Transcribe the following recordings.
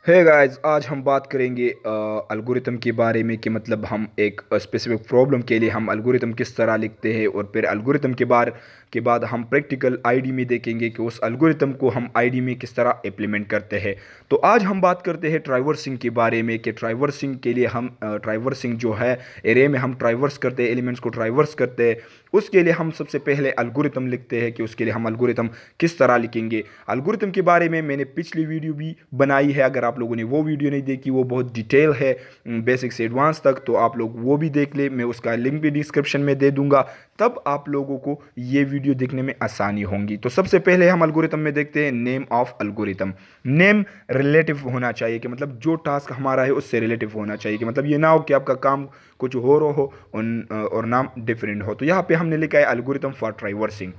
है गाइस, आज हम बात करेंगे अलगोरिथम के बारे में कि मतलब हम एक स्पेसिफिक प्रॉब्लम के लिए हम अलगोरिथम किस तरह लिखते हैं और फिर अलगोरिथम के बाद हम प्रैक्टिकल आईडी में देखेंगे कि उस अलगोरिथम को हम आईडी में किस तरह इम्प्लीमेंट करते हैं। तो आज हम बात करते हैं ट्राइवर्सिंग के बारे में कि ट्राइवर्सिंग के लिए हम ट्राइवर्सिंग जो है एरे में हम ट्राइवर्स करते हैं, एलिमेंट्स को ट्राइवर्स करते हैं। उसके लिए हम सबसे पहले अलगोरिथम लिखते हैं कि उसके लिए हम अलगोरिथम किस तरह लिखेंगे। अलगोरिथम के बारे में मैंने पिछली वीडियो भी बनाई है, अगर आप लोगों ने वो वीडियो नहीं देखी, वो बहुत डिटेल है बेसिक से एडवांस तक, तो आप लोग वो भी देख ले। मैं उसका लिंक भी डिस्क्रिप्शन में दे दूंगा, तब आप लोगों को ये वीडियो देखने में आसानी होगी। तो सबसे पहले हम अलगोरिथम में देखते हैं name of algorithm. Name relative होना चाहिए कि मतलब जो टास्क हमारा है उससे रिलेटिव होना चाहिए, कि मतलब ये ना हो कि आपका काम कुछ हो और नाम डिफरेंट हो। तो यहाँ पे हमने लिखा है अलगोरिथम फॉर ट्राइवर्सिंग,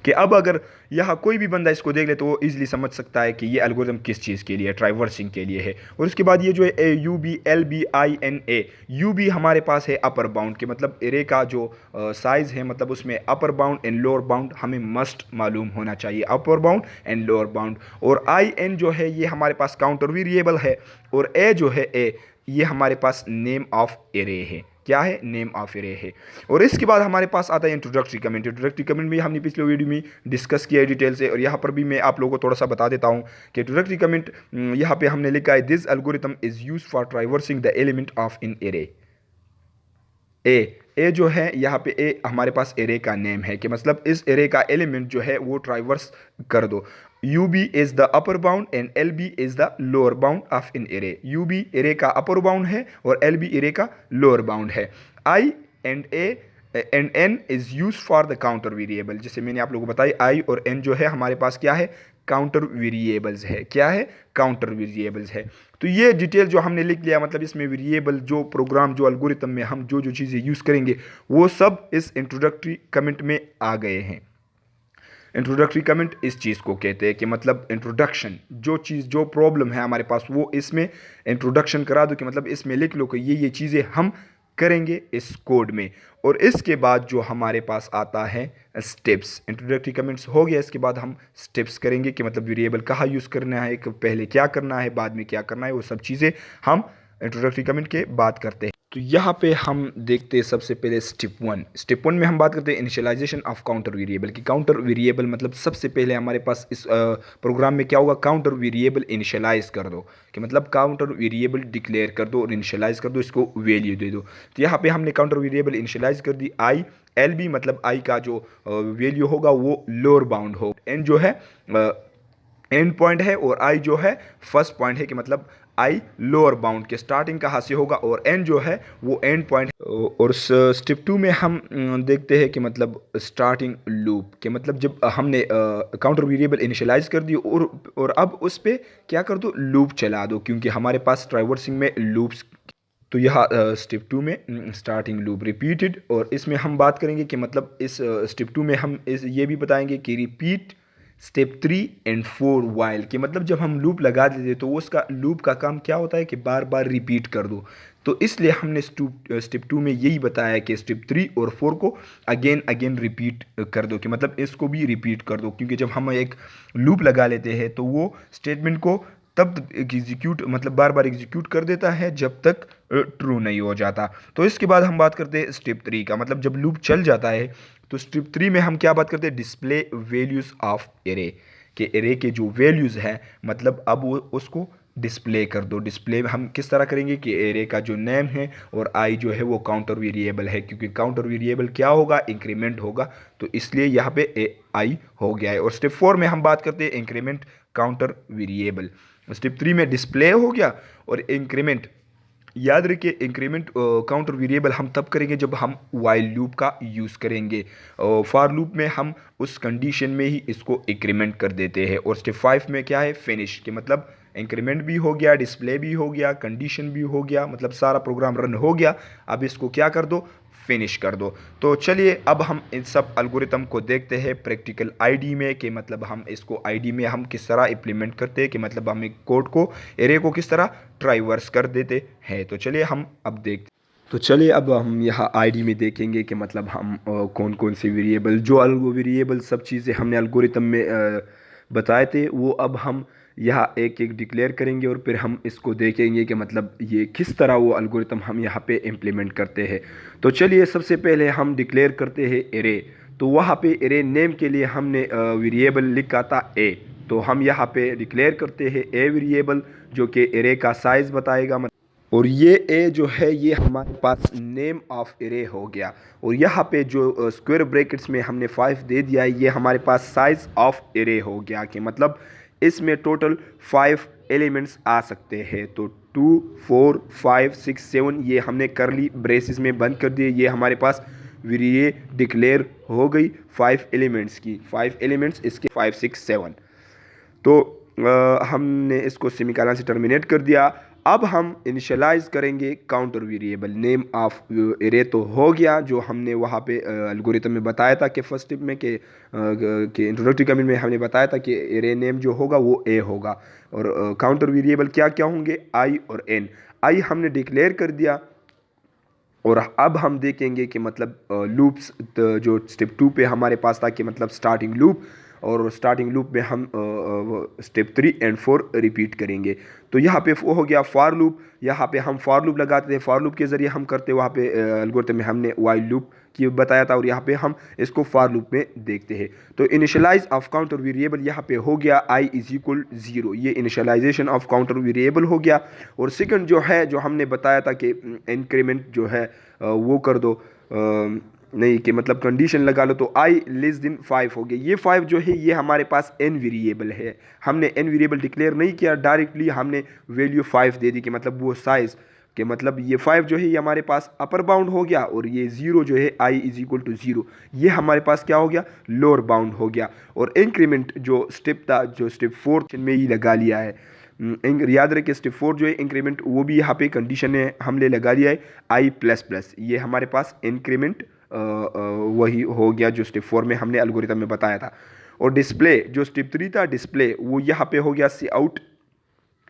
कि अब अगर यहाँ कोई भी बंदा इसको देख ले तो वो इजीली समझ सकता है कि ये एल्गोरिथम किस चीज़ के लिए है, ट्राइवर्सिंग के लिए है। और उसके बाद ये जो है A U B L B I N A, U B हमारे पास है अपर बाउंड, के मतलब एरे का जो साइज़ है, मतलब उसमें अपर बाउंड एंड लोअर बाउंड हमें मस्ट मालूम होना चाहिए, अपर बाउंड एंड लोअर बाउंड। और आई एन जो है ये हमारे पास काउंटर वेरिएबल है, और ए जो है ए ये हमारे पास नेम ऑफ एरे है। क्या है? नेम ऑफ एरे है। और इसके बाद हमारे पास आता है इंट्रोडक्टरी कमेंट। इंट्रोडक्टरी कमेंट भी हमने पिछले वीडियो में डिस्कस किया है डिटेल से, और यहाँ पर भी मैं आप लोगों को थोड़ा सा बता देता हूँ कि इंट्रोडक्टरी कमेंट यहाँ पे हमने लिखा है this algorithm is use for traversing the element of in array. A जो है यहाँ पे ए हमारे पास एरे का नेम है, कि मतलब इस एरे का एलिमेंट जो है वो ट्राइवर्स कर दो। U B is the upper bound and L B is the lower bound of in array. U B array का अपर बाउंड है और एल बी एरे का लोअर बाउंड है। I and A and N is use for the counter variable. जैसे मैंने आप लोगों को बताया, आई और एन जो है हमारे पास क्या है? काउंटर वेरिएबल्स है। क्या है? काउंटर वेरिएबल्स है। तो ये डिटेल जो हमने लिख लिया, मतलब इसमें वेरिएबल जो प्रोग्राम जो एल्गोरिथम में हम जो जो चीज़ें यूज़ करेंगे वो सब इस इंट्रोडक्टरी कमेंट में आ गए हैं। इंट्रोडक्टरी कमेंट इस चीज़ को कहते हैं कि मतलब इंट्रोडक्शन, जो चीज़ जो प्रॉब्लम है हमारे पास वो इसमें इंट्रोडक्शन करा दो, कि मतलब इसमें लिख लो कि ये चीज़ें हम करेंगे इस कोड में। और इसके बाद जो हमारे पास आता है स्टेप्स, इंट्रोडक्टरी कमेंट्स हो गया, इसके बाद हम स्टेप्स करेंगे कि मतलब वेरिएबल कहाँ यूज़ करना है, पहले क्या करना है, बाद में क्या करना है, वो सब चीज़ें हम इंट्रोडक्टरी कमेंट के बात करते हैं। तो यहाँ पे हम देखते हैं सबसे पहले स्टेप वन में हम बात करते हैं इनिशियलाइजेशन ऑफ काउंटर वेरिएबल की। काउंटर वेरिएबल मतलब सबसे पहले हमारे पास इस प्रोग्राम में क्या होगा? काउंटर वेरिएबल इनिशियलाइज कर दो, कि मतलब काउंटर वेरिएबल डिक्लेयर कर दो और इनिशियलाइज कर दो, इसको वैल्यू दे दो। तो यहाँ पे हमने काउंटर वेरिएबल इनिशियलाइज कर दी। आई एल बी मतलब आई का जो वैल्यू होगा वो लोअर बाउंड हो, एन जो है एंड पॉइंट है, और आई जो है फर्स्ट पॉइंट है, कि मतलब आई लोअर बाउंड के स्टार्टिंग कहाँ से होगा, और एन जो है वो एंड पॉइंट है। और स्टेप टू में हम देखते हैं कि मतलब स्टार्टिंग लूप, के मतलब जब हमने काउंटर वेरिएबल इनिशियलाइज कर दी और अब उस पर क्या कर दो? लूप चला दो, क्योंकि हमारे पास ट्राइवर्सिंग में लूप्स। तो यहाँ स्टेप टू में स्टार्टिंग लूप रिपीटेड, और इसमें हम बात करेंगे कि मतलब इस स्टेप टू में हम ये भी बताएंगे कि रिपीट स्टेप 3 और 4 वाइल, कि मतलब जब हम लूप लगा देते तो उसका लूप का काम क्या होता है कि बार बार रिपीट कर दो। तो इसलिए हमने स्टेप 2 में यही बताया कि स्टेप 3 और 4 को अगेन अगेन रिपीट कर दो, कि मतलब इसको भी रिपीट कर दो, क्योंकि जब हम एक लूप लगा लेते हैं तो वो स्टेटमेंट को तब एग्जीक्यूट मतलब बार बार एग्जीक्यूट कर देता है जब तक ट्रू नहीं हो जाता। तो इसके बाद हम बात करते हैं स्टेप 3 का, मतलब जब लूप चल जाता है तो स्टेप 3 में हम क्या बात करते हैं? डिस्प्ले वैल्यूज़ ऑफ एरे, के एरे के जो वैल्यूज़ हैं मतलब अब वो उसको डिस्प्ले कर दो। डिस्प्ले हम किस तरह करेंगे कि एरे का जो नेम है और आई जो है वो काउंटर वेरिएबल है, क्योंकि काउंटर वेरिएबल क्या होगा? इंक्रीमेंट होगा, तो इसलिए यहाँ पे ए आई हो गया है। और स्टेप 4 में हम बात करते हैं इंक्रीमेंट काउंटर वेरिएबल। स्टेप 3 में डिस्प्ले हो गया, और इंक्रीमेंट याद रखिए, इंक्रीमेंट काउंटर वेरिएबल हम तब करेंगे जब हम वाइल लूप का यूज़ करेंगे। फॉर लूप में हम उस कंडीशन में ही इसको इंक्रीमेंट कर देते हैं। और स्टेप 5 में क्या है? फिनिश, के मतलब इंक्रीमेंट भी हो गया, डिस्प्ले भी हो गया, कंडीशन भी हो गया, मतलब सारा प्रोग्राम रन हो गया। अब इसको क्या कर दो? फिनिश कर दो। तो चलिए अब हम इन सब एल्गोरिथम को देखते हैं प्रैक्टिकल आईडी में, कि मतलब हम इसको आईडी में हम किस तरह इम्प्लीमेंट करते हैं, कि मतलब हम एक कोड को एरे को किस तरह ट्राइवर्स कर देते हैं। तो चलिए हम अब देखते। तो चलिए अब हम यहाँ आईडी में देखेंगे कि मतलब हम कौन कौन से वेरिएबल, जो वेरिएबल सब चीज़ें हमने एल्गोरिथम में बताए थे वो अब हम यहाँ एक एक डिक्लेयर करेंगे और फिर हम इसको देखेंगे कि मतलब ये किस तरह वो अलगोरिथम हम यहाँ पे इम्प्लीमेंट करते हैं। तो चलिए सबसे पहले हम डिक्लेयर करते हैं एरे। तो वहाँ पे एरे नेम के लिए हमने वेरिएबल लिखा था ए, तो हम यहाँ पे डिक्लेयर करते हैं ए वेरिएबल जो कि एरे का साइज़ बताएगा। और ये ए जो है ये हमारे पास नेम ऑफ एरे हो गया। और यहाँ पे जो स्क्वायर ब्रैकेट्स में हमने 5 दे दिया है ये हमारे पास साइज़ ऑफ एरे हो गया, कि मतलब इसमें टोटल 5 एलिमेंट्स आ सकते हैं। तो 2 4 5 6 7 ये हमने करली ब्रेसेस में बंद कर दिए। ये हमारे पास वेरिए डिक्लेयर हो गई 5 एलिमेंट्स की, 5 एलिमेंट्स इसके 5 6 7। तो हमने इसको सेमीकोलन से टर्मिनेट कर दिया। अब हम इनिशियलाइज करेंगे counter variable name of array. तो हो गया जो हमने वहाँ पे एल्गोरिथम में बताया था कि फर्स्ट स्टेप में कि इंट्रोडक्टरी कमेंट में हमने बताया था कि एरे नेम जो होगा वो ए होगा। और काउंटर वेरिएबल क्या क्या होंगे, आई और एन। आई हमने डिक्लेयर कर दिया। और अब हम देखेंगे कि मतलब लूप्स जो स्टेप 2 पे हमारे पास था कि मतलब स्टार्टिंग लूप, और स्टार्टिंग लूप में हम स्टेप 3 एंड 4 रिपीट करेंगे। तो यहाँ पे वो हो गया फॉर लूप। यहाँ पे हम फॉर लूप लगाते थे, फॉर लूप के ज़रिए हम करते, वहाँ पे एल्गोरिथम में हमने वाइल लूप की बताया था, और यहाँ पे हम इसको फॉर लूप में देखते हैं। तो इनिशियलाइज ऑफ काउंटर वेरिएबल यहाँ पे हो गया i इज इक्वल 0, ये इनिशियलाइजेशन ऑफ काउंटर वेरिएबल हो गया। और सेकंड जो है जो हमने बताया था कि इंक्रीमेंट जो है वो कर दो, नहीं कि मतलब कंडीशन लगा लो, तो i लेस देन 5 हो गया। ये 5 जो है ये हमारे पास n वेरिएबल है, हमने n वेरिएबल डिक्लेयर नहीं किया, डायरेक्टली हमने वैल्यू 5 दे दी कि मतलब वो साइज़ के मतलब ये 5 जो है ये हमारे पास अपर बाउंड हो गया। और ये 0 जो है i इज इक्वल टू 0 ये हमारे पास क्या हो गया, लोअर बाउंड हो गया। और इंक्रीमेंट जो स्टेप था जो स्टेप 4 में ही लगा लिया है, याद रखें स्टेप 4 जो है इंक्रीमेंट वो भी यहाँ पे कंडीशन है हमने लगा लिया है i प्लस प्लस, ये हमारे पास इंक्रीमेंट वही हो गया जो स्टेप 4 में हमने एल्गोरिथम में बताया था। और डिस्प्ले जो स्टेप 3 था डिस्प्ले, वो यहाँ पे हो गया सी आउट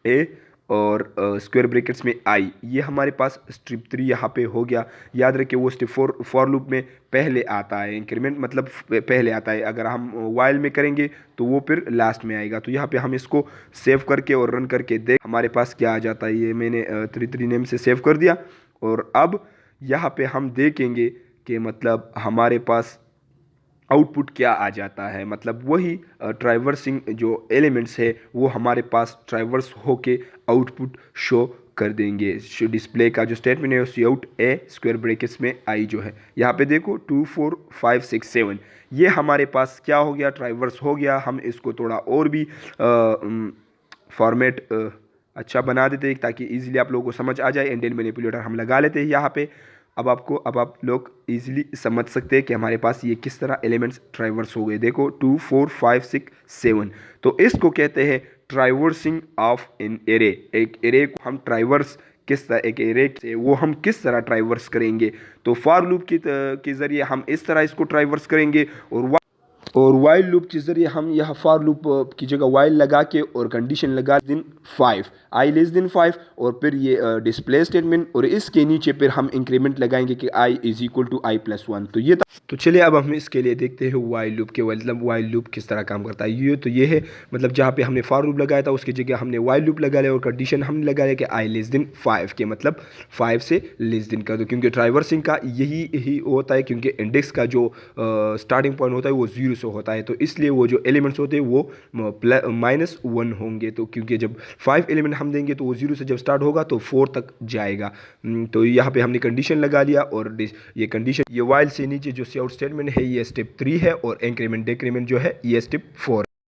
ए और स्क्वायर ब्रैकेट्स में आई, ये हमारे पास स्टेप 3 यहाँ पे हो गया। याद रखिए वो स्टेप 4 फॉर लूप में पहले आता है, इंक्रीमेंट मतलब पहले आता है, अगर हम वाइल में करेंगे तो वो फिर लास्ट में आएगा। तो यहाँ पे हम इसको सेव करके और रन करके देख हमारे पास क्या आ जाता है। ये मैंने 3 नेम से सेव कर दिया। और अब यहाँ पे हम देखेंगे कि मतलब हमारे पास आउटपुट क्या आ जाता है, मतलब वही ट्राइवर्सिंग जो एलिमेंट्स है वो हमारे पास ट्राइवर्स होके आउटपुट शो कर देंगे। डिस्प्ले का जो स्टेटमेंट है सी आउट ए स्क्वायर ब्रैकेट्स में आई जो है, यहाँ पे देखो 2 4 5 6 7 ये हमारे पास क्या हो गया, ट्राइवर्स हो गया। हम इसको थोड़ा और भी फॉर्मेट अच्छा बना देते हैं ताकि इजीली आप लोगों को समझ आ जाए। एंडेल मैनिपुलेटर हम लगा लेते हैं यहाँ पे। अब आप लोग इजीली समझ सकते हैं कि हमारे पास ये किस तरह एलिमेंट्स ट्राइवर्स हो गए। देखो 2 4 5 6 7, तो इसको कहते हैं ट्राइवर्सिंग ऑफ एन एरे। एक एरे को हम ट्राइवर्स किस तरह, एक एरे से वो हम किस तरह ट्राइवर्स करेंगे, तो फॉर लूप के ज़रिए हम इस तरह इसको ट्राइवर्स करेंगे। और वाइल लूप के ज़रिए हम यहाँ फॉर लूप की जगह वाइल लगा के और कंडीशन लगा दिन 5 आई लेस दिन 5, और फिर ये डिस्प्ले स्टेटमेंट, और इसके नीचे फिर हम इंक्रीमेंट लगाएंगे कि i is equal to i plus 1। तो ये तो चलिए अब हम इसके लिए देखते हैं वाइल लूप के, मतलब वाइल लूप किस तरह काम करता है। ये है मतलब जहाँ पे हमने फॉर लूप लगाया था उसकी जगह हमने वाइल लूप लगा लिया और कंडीशन हमने लगा लिया कि i लेस दिन 5 के मतलब 5 से लेस दिन कर दो, क्योंकि ट्राइवर्सिंग का यही होता है, क्योंकि इंडेक्स का जो स्टार्टिंग पॉइंट होता है वो 0 से होता है, तो इसलिए वो जो एलिमेंट्स होते हैं वो -1 होंगे। तो क्योंकि जब 5 एलिमेंट हम देंगे तो वो 0 से जब स्टार्ट होगा तो 4 तक जाएगा। तो यहाँ पे हमने कंडीशन लगा लिया, और ये कंडीशन ये वाइल से नीचे जो आउट स्टेटमेंट है ये स्टेप 3 है, और इंक्रीमेंट डिक्रीमेंट जो है ये स्टेप 4।